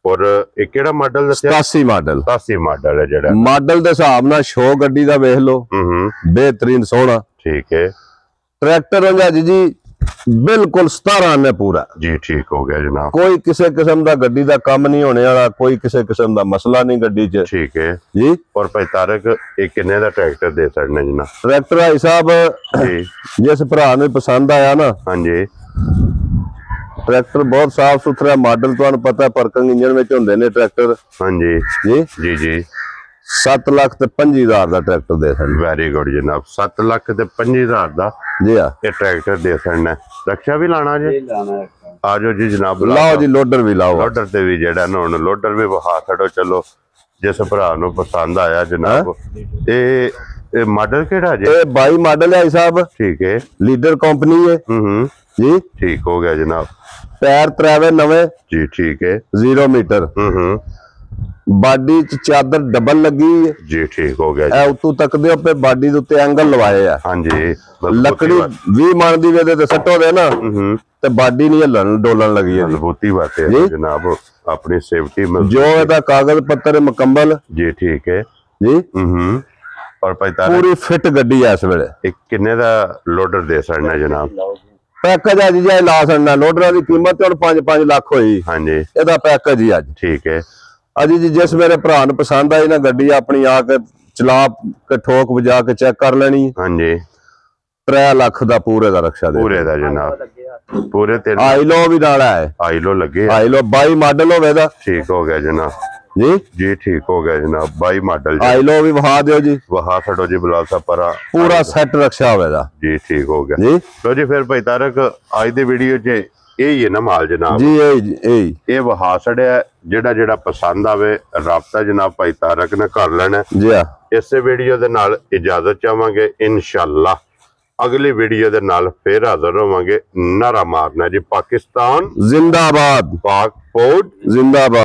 ਔਰ ਇਹ ਕਿਹੜਾ ਮਾਡਲ ਦੱਸਿਆ? 87 ਮਾਡਲ। 87 ਮਾਡਲ ਹੈ ਜਿਹੜਾ। ਮਾਡਲ ਦੇ ਹਿਸਾਬ ਨਾਲ ਸ਼ੋ ਗੱਡੀ ਦਾ ਵੇਖ ਲਓ। ਬਿਹਤਰੀਨ ਸੋਹਣਾ। ਠੀਕ ਹੈ। ਟਰੈਕਟਰ ਹੁੰਦਾ ਜੀ ਬਿਲਕੁਲ 17 ਨੇ ਪੂਰਾ ਜੀ। ਠੀਕ ਹੋ ਗਿਆ ਜਨਾਬ। ਕੋਈ ਕਿਸੇ ਕਿਸਮ ਦਾ ਗੱਡੀ ਦਾ ਕੰਮ ਨਹੀਂ ਹੋਣੇ ਵਾਲਾ। ਕੋਈ ਕਿਸੇ ਕਿਸਮ ਦਾ ਮਸਲਾ ਨਹੀਂ ਗੱਡੀ 'ਚ। ਠੀਕ ਹੈ ਜੀ। ਔਰ ਭਾਈ ਤਾਰਕ ਇਹ ਕਿੰਨੇ ਦਾ ਟਰੈਕਟਰ ਦੇ ਸਕਦੇ ਜਨਾਬ? ਟਰੈਕਟਰ ਭਾਈ ਸਾਹਿਬ ਜਿਸ ਭਰਾ ਨੂੰ ਪਸੰਦ ਆਇਆ ਨਾ। ਹਾਂਜੀ ਟਰੈਕਟਰ ਬਹੁਤ ਸਾਫ ਸੁਥਰਾ ਮਾਡਲ ਤੁਹਾਨੂੰ ਪਤਾ ਪਰਕਿੰਗ ਇੰਜਨ ਵਿੱਚ ਹੁੰਦੇ ਨੇ ਟਰੈਕਟਰ। ਹਾਂਜੀ ਜੀ ਜੀ ਜੀ। 7,25,000 ਦਾ ਟਰੈਕਟਰ ਦੇ ਸਕਦੇ। ਵੈਰੀ ਗੁੱਡ ਜਨਾਬ। 7,25,000 ਦਾ ਜੀ ਆ ਇਹ ਟਰੈਕਟਰ ਦੇ ਸਕਣਾ। ਰਕਸ਼ਾ ਵੀ ਲਾਣਾ ਜੀ? ਆਜੋ ਜੀ ਜਨਾਬ। ਲਾਓ ਜੀ ਲੋਡਰ ਵੀ ਲਾਓ। ਲੋਡਰ ਤੇ ਵੀ ਜਿਹੜਾ ਨਾ ਹੁਣ ਲੋਡਰ ਵੀ ਵਿਖਾ ਛੱਡੋ। ਚਲੋ ਜਿਸ ਭਰਾ ਨੂੰ ਪਸੰਦ ਆਇਆ ਜਨਾਬ। ਇਹ ਮਾਡਲ ਕਿਹੜਾ ਜੀ? ਇਹ 22 ਮਾਡਲ ਹੈ ਸਾਹਿਬ। ਠੀਕ ਹੈ। ਲੀਡਰ ਕੰਪਨੀ ਹੈ ਜੀ। ਠੀਕ ਹੋ ਗਿਆ ਜਨਾਬ। ਟਾਇਰ ਤਰਾਵੇ ਨਵੇਂ ਜੀ। ਠੀਕ ਹੈ। 0 ਮੀਟਰ। ਬਾਡੀ ਚ ਚਾਦਰ ਡਬਲ ਲੱਗੀ ਹੈ ਜੀ। ਠੀਕ ਹੋ ਗਿਆ ਜੀ। ਇਹ ਉਤੋਂ ਤੱਕਦੇ ਉੱਤੇ ਬਾਡੀ ਦੇ ਉੱਤੇ ਐਂਗਲ ਲਵਾਏ ਆ। ਹਾਂਜੀ ਲੱਕੜੀ 20 ਮਣ ਦੀ ਵੇਦੇ ਤੇ ਸੱਟੋ ਦੇ ਨਾ ਤੇ ਬਾਡੀ ਨਹੀਂ ਹਿੱਲਣ ਡੋਲਣ ਲੱਗੀ ਹੈ। ਮਜ਼ਬੂਤੀ ਬਾਤ ਹੈ ਜਨਾਬ। ਆਪਣੀ ਸੇਫਟੀ ਜੋ ਇਹਦਾ ਕਾਗਜ਼ ਪੱਤਰ ਮੁਕੰਮਲ ਜੀ। ਠੀਕ ਹੈ ਜੀ। ਔਰ ਪੂਰੀ ਫਿੱਟ ਗੱਡੀ ਐ ਇਸ ਵੇਲੇ। ਇਹ ਕਿੰਨੇ ਦਾ ਲੋਡਰ ਦੇ ਸਕਣਾ ਜਨਾਬ? ਪੈਕੇਜ ਅੱਜ ਜੀ ਲਾ ਸਕਣਾ। ਲੋਡਰਾਂ ਦੀ ਕੀਮਤ ਹੁਣ 5 ਲੱਖ ਹੋਈ। ਹਾਂਜੀ ਇਹਦਾ ਪੈਕੇਜ ਹੀ ਅੱਜ। ਠੀਕ ਹੈ। ਅਜੀ ਜੀ ਜਿਸ ਮੇਰੇ ਭਰਾ ਨੂੰ ਪਸੰਦ ਆਈ ਨਾ ਗੱਡੀ ਆਪਣੀ ਆ ਕੇ ਚਲਾ ਕੇ ਠੋਕ ਵਜਾ ਕੇ ਚੈੱਕ ਕਰ ਲੈਣੀ। ਹਾਂਜੀ 3 ਲੱਖ ਦਾ ਪੂਰੇ ਦਾ ਰਕਸ਼ਾ ਦੇ। ਪੂਰੇ ਦਾ ਜਨਾਬ। ਪੂਰੇ 3 ਆਈਲੋ ਵੀ ਨਾਲ ਹੈ। ਆਈਲੋ ਲੱਗੇ। ਆਈਲੋ 22 ਮਾਡਲ ਹੋਵੇ ਦਾ। ਠੀਕ ਹੋ ਗਿਆ ਜਨਾਬ ਜੀ ਜੀ। ਠੀਕ ਹੋ ਗਿਆ ਜਨਾਬ। 22 ਮਾਡਲ ਆਈਲੋ ਵੀ ਵਹਾ ਦਿਓ ਜੀ। ਵਹਾ ਛੱਡੋ ਜੀ ਬਲਾਲ ਸਾਹਿਬ ਪਰਾ। ਪੂਰਾ ਸੈੱਟ ਰਕਸ਼ਾ ਹੋਵੇਗਾ ਜੀ। ਠੀਕ ਹੋ ਗਿਆ ਜੀ। ਲੋ ਜੀ ਫਿਰ ਭਾਈ ਤਾਰਕ ਅੱਜ ਦੀ ਵੀਡੀਓ 'ਚ ਇਹ ਹੀ ਹੈ ਨਾ ਮਾਲ ਜਨਾਬ ਜੀ। ਇਹ ਵਹਾ ਛੜਿਆ। ਜਿਹੜਾ ਪਸੰਦ ਆਵੇ ਰਾਬਤਾ ਜਨਾਬ ਭਾਈ ਤਾਰਕ ਨੇ ਕਰ ਲੈਣਾ ਜੀ। ਇਸੇ ਵੀਡੀਓ ਦੇ ਨਾਲ ਇਜਾਜ਼ਤ ਚਾਹਾਂਗੇ। ਇਨਸ਼ਾਅੱਲਾ ਅਗਲੀ ਵੀਡੀਓ ਦੇ ਨਾਲ ਫੇਰ ਹਾਜ਼ਰ ਹੋਵਾਂਗੇ। ਨਾਰਾ ਮਾਰਨਾ ਜੀ ਪਾਕਿਸਤਾਨ ਜ਼ਿੰਦਾਬਾਦ। ਪਾਕ ਫੌਜ ਜ਼ਿੰਦਾਬਾਦ।